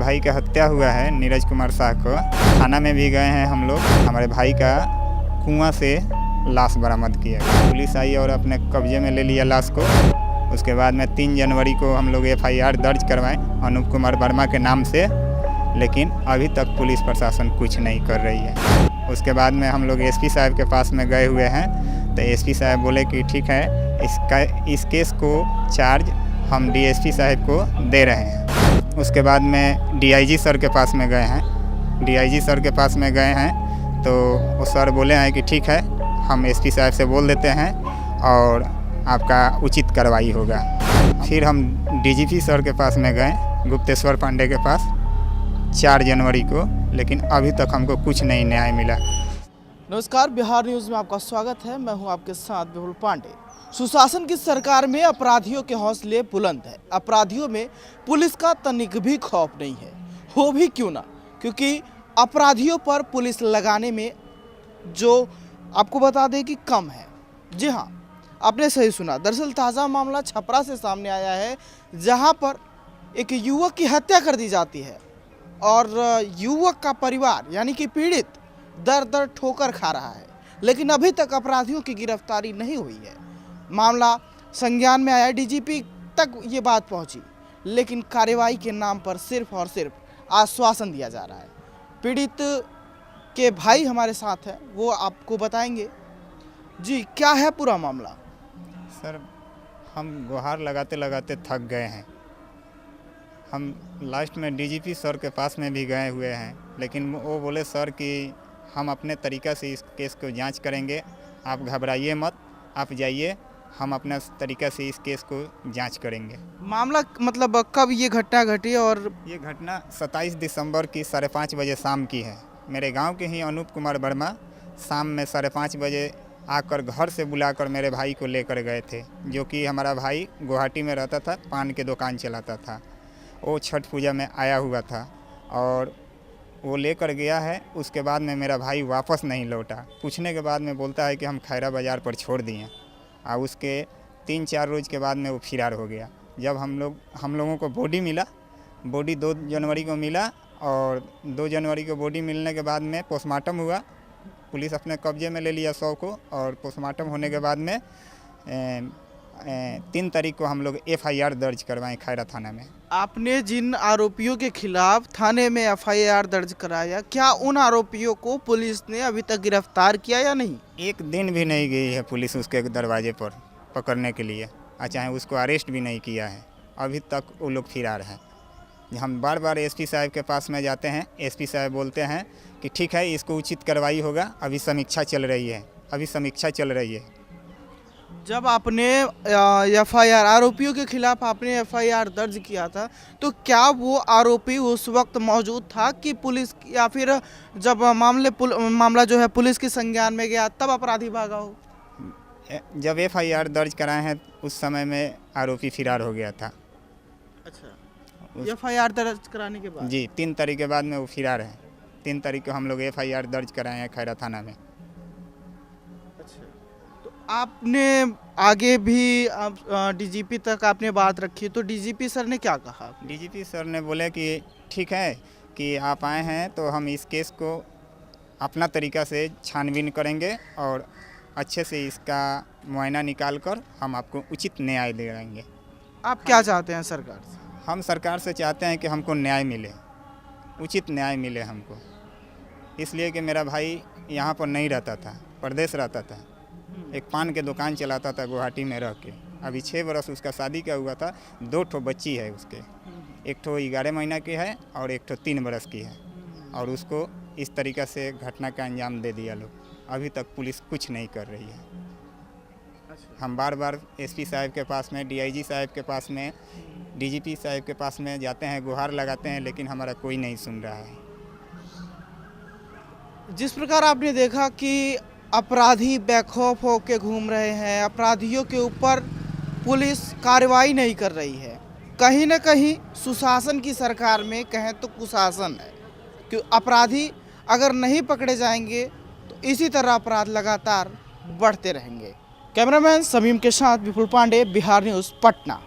भाई का हत्या हुआ है नीरज कुमार शाह को। थाना में भी गए हैं हम लोग। हमारे भाई का कुआं से लाश बरामद किया। पुलिस आई और अपने कब्जे में ले लिया लाश को। उसके बाद में 3 जनवरी को हम लोग FIR दर्ज करवाएं अनूप कुमार वर्मा के नाम से, लेकिन अभी तक पुलिस प्रशासन कुछ नहीं कर रही है। उसके बाद में हम लोग SP साहब के पास में गए हुए हैं, तो SP साहब बोले कि ठीक है, इस केस को चार्ज हम DSP साहब को दे रहे हैं। उसके बाद में DIG सर के पास में गए हैं। DIG सर के पास में गए हैं तो वो सर बोले हैं कि ठीक है, हम SP साहब से बोल देते हैं और आपका उचित कार्रवाई होगा। फिर हम DGP सर के पास में गए, गुप्तेश्वर पांडे के पास 4 जनवरी को, लेकिन अभी तक हमको कुछ नहीं न्याय मिला। नमस्कार, बिहार न्यूज़ में आपका स्वागत है। मैं हूं आपके साथ विपुल पांडे। सुशासन की सरकार में अपराधियों के हौसले बुलंद है। अपराधियों में पुलिस का तनिक भी खौफ नहीं है। हो भी क्यों ना, क्योंकि अपराधियों पर पुलिस लगाने में जो आपको बता दें कि कम है। जी हाँ, आपने सही सुना। दरअसल ताज़ा मामला छपरा से सामने आया है, जहां पर एक युवक की हत्या कर दी जाती है और युवक का परिवार यानी कि पीड़ित दर दर ठोकर खा रहा है, लेकिन अभी तक अपराधियों की गिरफ्तारी नहीं हुई है। मामला संज्ञान में आया, DGP तक ये बात पहुंची, लेकिन कार्रवाई के नाम पर सिर्फ और सिर्फ आश्वासन दिया जा रहा है। पीड़ित के भाई हमारे साथ हैं, वो आपको बताएंगे। जी, क्या है पूरा मामला? सर, हम गुहार लगाते लगाते थक गए हैं। हम लास्ट में DGP सर के पास में भी गए हुए हैं, लेकिन वो बोले सर कि हम अपने तरीक़ा से इस केस को जांच करेंगे, आप घबराइए मत, आप जाइए, हम अपने तरीक़ा से इस केस को जांच करेंगे। मामला मतलब कब ये घटना घटी? और ये घटना 27 दिसंबर की 5:30 बजे शाम की है। मेरे गांव के ही अनूप कुमार वर्मा शाम में 5:30 बजे आकर घर से बुलाकर मेरे भाई को लेकर गए थे, जो कि हमारा भाई गुवाहाटी में रहता था, पान के दुकान चलाता था। वो छठ पूजा में आया हुआ था और वो लेकर गया है। उसके बाद में मेरा भाई वापस नहीं लौटा। पूछने के बाद में बोलता है कि हम खैरा बाज़ार पर छोड़ दिए, और उसके 3-4 रोज़ के बाद में वो फरार हो गया। जब हम लोगों को बॉडी मिला, बॉडी 2 जनवरी को मिला, और 2 जनवरी को बॉडी मिलने के बाद में पोस्टमार्टम हुआ। पुलिस अपने कब्जे में ले लिया 100 को, और पोस्टमार्टम होने के बाद में 3 तारीख को हम लोग FIR दर्ज करवाएं खैरा थाना में। आपने जिन आरोपियों के खिलाफ थाने में FIR दर्ज कराया, क्या उन आरोपियों को पुलिस ने अभी तक गिरफ्तार किया या नहीं? एक दिन भी नहीं गई है पुलिस उसके दरवाजे पर पकड़ने के लिए, और चाहे उसको अरेस्ट भी नहीं किया है। अभी तक वो लोग फरार हैं। हम बार बार SP साहब के पास में जाते हैं। SP साहब बोलते हैं कि ठीक है, इसको उचित कार्रवाई होगा, अभी समीक्षा चल रही है। जब आपने FIR आरोपियों के खिलाफ आपने FIR दर्ज किया था, तो क्या वो आरोपी उस वक्त मौजूद था कि पुलिस, या फिर जब मामला जो है पुलिस के संज्ञान में गया तब अपराधी भागा हो? जब FIR दर्ज कराए हैं उस समय में आरोपी फरार हो गया था। अच्छा, FIR दर्ज कराने के बाद? जी, 3 तारीख के बाद में वो फरार है। 3 तारीख को हम लोग FIR दर्ज कराए हैं खैरा थाना में। आपने आगे भी DGP तक आपने बात रखी, तो DGP सर ने क्या कहा? DGP सर ने बोले कि ठीक है कि आप आए हैं तो हम इस केस को अपना तरीक़ा से छानबीन करेंगे और अच्छे से इसका मुआयना निकाल कर हम आपको उचित न्याय दिलाएंगे। आप क्या चाहते हैं सरकार से? हम सरकार से चाहते हैं कि हमको न्याय मिले, उचित न्याय मिले हमको। इसलिए कि मेरा भाई यहाँ पर नहीं रहता था, परदेश रहता था, एक पान के दुकान चलाता था गुवाहाटी में रह के। अभी 6 बरस उसका शादी का हुआ था। 2 ठो बच्ची है उसके, एक ठो 11 महीना की है और एक ठो 3 बरस की है, और उसको इस तरीक़ा से घटना का अंजाम दे दिया लोग। अभी तक पुलिस कुछ नहीं कर रही है। हम बार बार SP साहब के पास में, DIG साहब के पास में, DGP साहब के पास में जाते हैं, गुहार लगाते हैं, लेकिन हमारा कोई नहीं सुन रहा है। जिस प्रकार आपने देखा कि अपराधी बेखौफ होकर घूम रहे हैं, अपराधियों के ऊपर पुलिस कार्रवाई नहीं कर रही है, कहीं ना कहीं सुशासन की सरकार में कहें तो कुशासन है। कि अपराधी अगर नहीं पकड़े जाएंगे तो इसी तरह अपराध लगातार बढ़ते रहेंगे। कैमरामैन समीम के साथ विपुल पांडे, बिहार न्यूज़, पटना।